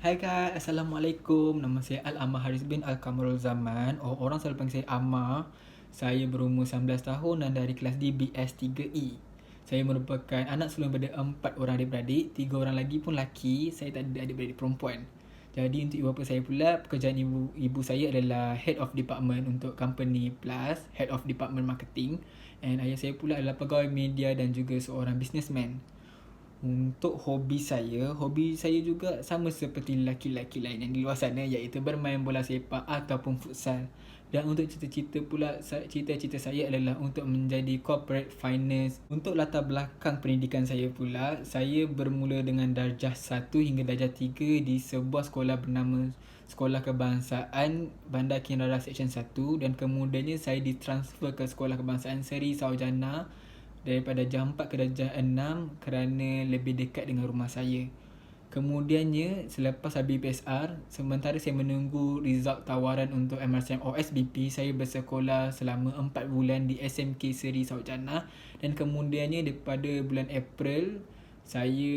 Hai guys, Assalamualaikum. Nama saya Al-Amar Haris bin Al-Kamarul Zaman. Orang selalu panggil saya Amar. Saya berumur 19 tahun dan dari kelas D BS3E. Saya merupakan anak sulung pada 4 orang adik-beradik. 3 orang lagi pun lelaki. Saya tak ada adik-beradik perempuan. Jadi untuk ibu bapa saya pula, pekerjaan ibu saya adalah Head of Department untuk Company Plus, Head of Department Marketing. And ayah saya pula adalah pegawai media dan juga seorang businessman. Untuk hobi saya juga sama seperti lelaki-lelaki lain yang di luar sana, iaitu bermain bola sepak ataupun futsal. Dan untuk cita-cita saya adalah untuk menjadi corporate finance. Untuk latar belakang pendidikan saya pula, saya bermula dengan darjah 1 hingga darjah 3 di sebuah sekolah bernama Sekolah Kebangsaan Bandar Kinrara Seksyen 1, dan kemudiannya saya ditransfer ke Sekolah Kebangsaan Seri Saujana daripada darjah 4 ke darjah 6 kerana lebih dekat dengan rumah saya. Kemudiannya, selepas habis PSR, sementara saya menunggu result tawaran untuk MRCM OSBP, saya bersekolah selama 4 bulan di SMK Seri Saujana, dan kemudiannya daripada bulan April, saya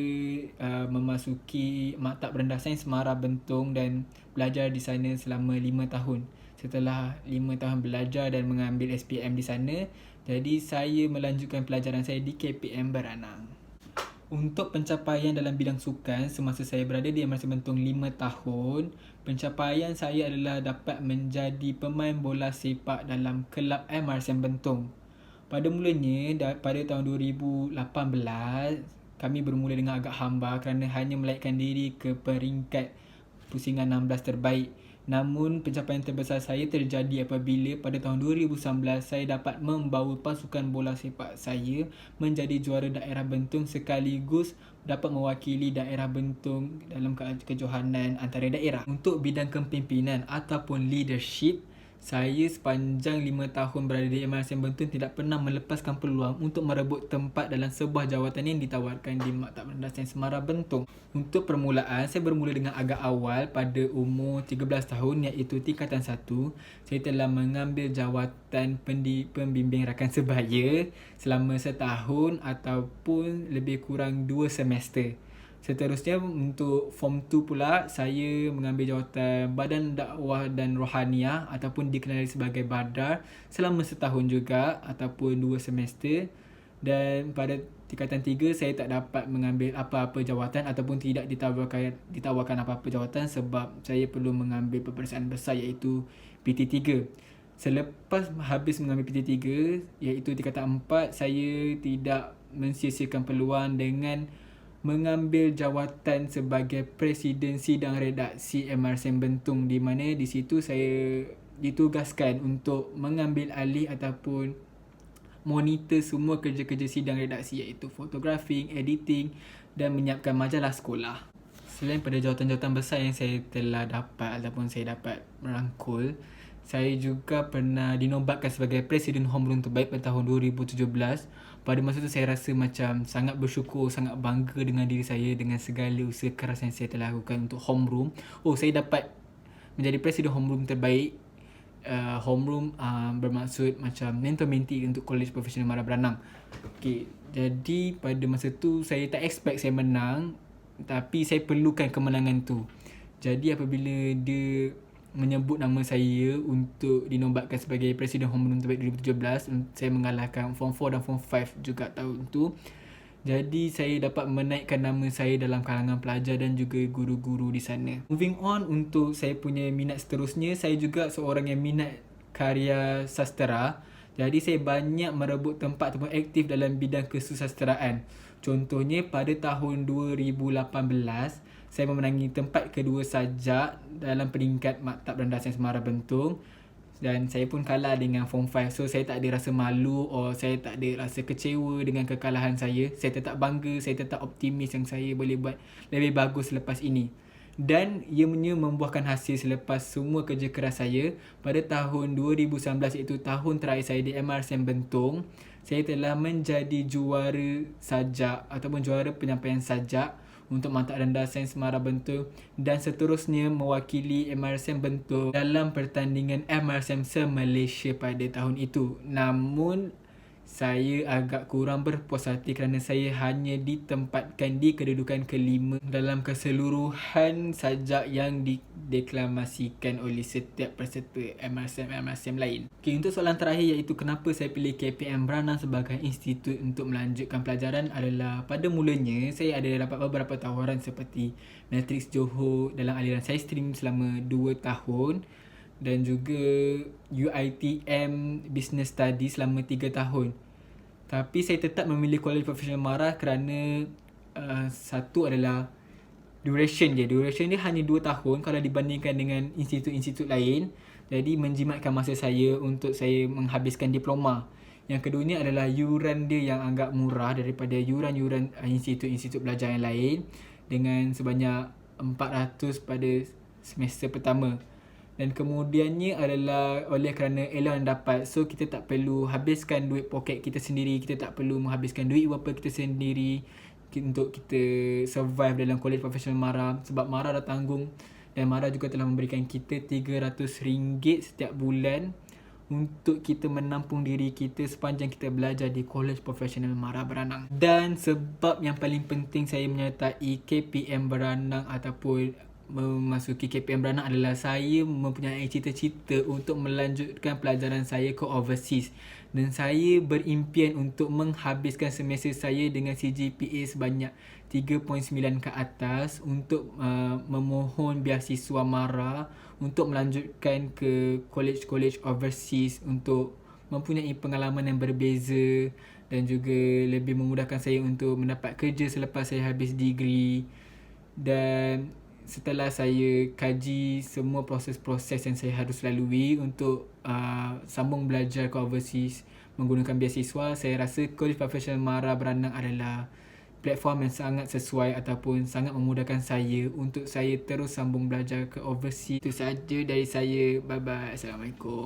memasuki Maktab Rendah Sains Semara Bentong dan belajar di sana selama 5 tahun. Setelah 5 tahun belajar dan mengambil SPM di sana, jadi saya melanjutkan pelajaran saya di KPM Beranang. Untuk pencapaian dalam bidang sukan semasa saya berada di MRC Bentong 5 tahun, pencapaian saya adalah dapat menjadi pemain bola sepak dalam kelab MRC Bentong. Pada mulanya, pada tahun 2018, kami bermula dengan agak hamba kerana hanya melaikkan diri ke peringkat pusingan 16 terbaik. Namun pencapaian terbesar saya terjadi apabila pada tahun 2019 saya dapat membawa pasukan bola sepak saya menjadi juara daerah Bentong sekaligus dapat mewakili daerah Bentong dalam kejohanan antara daerah. Untuk bidang kepimpinan ataupun leadership, saya sepanjang 5 tahun berada di MRCM Bentong tidak pernah melepaskan peluang untuk merebut tempat dalam sebuah jawatan yang ditawarkan di Maktab Rendah Sains Semara Bentong. Untuk permulaan, saya bermula dengan agak awal pada umur 13 tahun, iaitu tingkatan 1. Saya telah mengambil jawatan pembimbing rakan sebaya selama setahun ataupun lebih kurang 2 semester. Seterusnya untuk Form 2 pula, saya mengambil jawatan Badan Dakwah dan Rohaniah ataupun dikenali sebagai Badar selama setahun juga ataupun 2 semester. Dan pada tingkatan 3 saya tak dapat mengambil apa-apa jawatan ataupun tidak ditawarkan apa-apa jawatan sebab saya perlu mengambil peperiksaan besar iaitu PT3. Selepas habis mengambil PT3 iaitu tingkatan 4, saya tidak mensia-siakan peluang dengan mengambil jawatan sebagai Presiden Sidang Redaksi MRCM Bentong, di mana di situ saya ditugaskan untuk mengambil alih ataupun monitor semua kerja-kerja sidang redaksi iaitu photography, editing dan menyiapkan majalah sekolah. Selain pada jawatan-jawatan besar yang saya telah dapat ataupun saya dapat merangkul, saya juga pernah dinobatkan sebagai Presiden Homeroom terbaik pada tahun 2017. Pada masa itu saya rasa macam sangat bersyukur, sangat bangga dengan diri saya dengan segala usaha keras yang saya telah lakukan untuk homeroom. Saya dapat menjadi Presiden Homeroom terbaik. Homeroom bermaksud macam mentor-mentee untuk Kolej Profesional Mara Beranang. Jadi pada masa tu saya tak expect saya menang, tapi saya perlukan kemenangan tu. Jadi apabila dia menyebut nama saya untuk dinobatkan sebagai Presiden Homeroom terbaik 2017, saya mengalahkan Form 4 dan Form 5 juga tahun tu. Jadi saya dapat menaikkan nama saya dalam kalangan pelajar dan juga guru-guru di sana. Moving on untuk saya punya minat seterusnya, saya juga seorang yang minat karya sastera. Jadi saya banyak merebut tempat ataupun aktif dalam bidang kesusasteraan. Contohnya pada tahun 2018, saya memenangi tempat kedua sajak dalam peringkat Maktab Rendah Sains Semara Bentong, dan saya pun kalah dengan Form 5. So saya tak ada rasa malu atau saya tak ada rasa kecewa dengan kekalahan saya. Saya tetap bangga, saya tetap optimis yang saya boleh buat lebih bagus selepas ini. Dan ianya membuahkan hasil selepas semua kerja keras saya. Pada tahun 2019 iaitu tahun terakhir saya di MRCM Bentong, saya telah menjadi juara sajak ataupun juara penyampaian sajak untuk Maktab Rendah Sains Semara Bentong dan seterusnya mewakili MRCM Bentong dalam pertandingan MRCM se-Malaysia pada tahun itu. Namun saya agak kurang berpuas hati kerana saya hanya ditempatkan di kedudukan kelima dalam keseluruhan sajak yang dideklamasikan oleh setiap peserta MRCM lain. Okay, untuk soalan terakhir iaitu kenapa saya pilih KPM Branang sebagai institut untuk melanjutkan pelajaran adalah pada mulanya saya ada dapat beberapa tawaran seperti Matrix Johor dalam aliran saya stream selama 2 tahun dan juga UiTM Business Studies selama 3 tahun. Tapi saya tetap memilih College Professional MARA kerana satu adalah duration dia. Duration dia hanya 2 tahun kalau dibandingkan dengan institut-institut lain. Jadi menjimatkan masa saya untuk saya menghabiskan diploma. Yang keduanya adalah yuran dia yang agak murah daripada yuran-yuran institut-institut belajar yang lain dengan sebanyak 400 pada semester pertama. Dan kemudiannya adalah oleh kerana Elon dapat, so kita tak perlu habiskan duit poket kita sendiri, kita tak perlu menghabiskan duit bapa kita sendiri untuk kita survive dalam College Professional MARA, sebab MARA dah tanggung dan MARA juga telah memberikan kita RM300 setiap bulan untuk kita menampung diri kita sepanjang kita belajar di College Professional MARA Branang. Dan sebab yang paling penting saya menyertai KPM Branang ataupun memasuki KPM Branang adalah saya mempunyai cita-cita untuk melanjutkan pelajaran saya ke overseas, dan saya berimpian untuk menghabiskan semester saya dengan CGPA sebanyak 3.9 ke atas untuk memohon beasiswa MARA untuk melanjutkan ke college-college overseas untuk mempunyai pengalaman yang berbeza dan juga lebih memudahkan saya untuk mendapat kerja selepas saya habis degree. Dan setelah saya kaji semua proses-proses yang saya harus lalui untuk sambung belajar ke overseas menggunakan beasiswa, saya rasa College Professional MARA Branang adalah platform yang sangat sesuai ataupun sangat memudahkan saya untuk saya terus sambung belajar ke overseas. Itu sahaja dari saya. Bye bye. Assalamualaikum.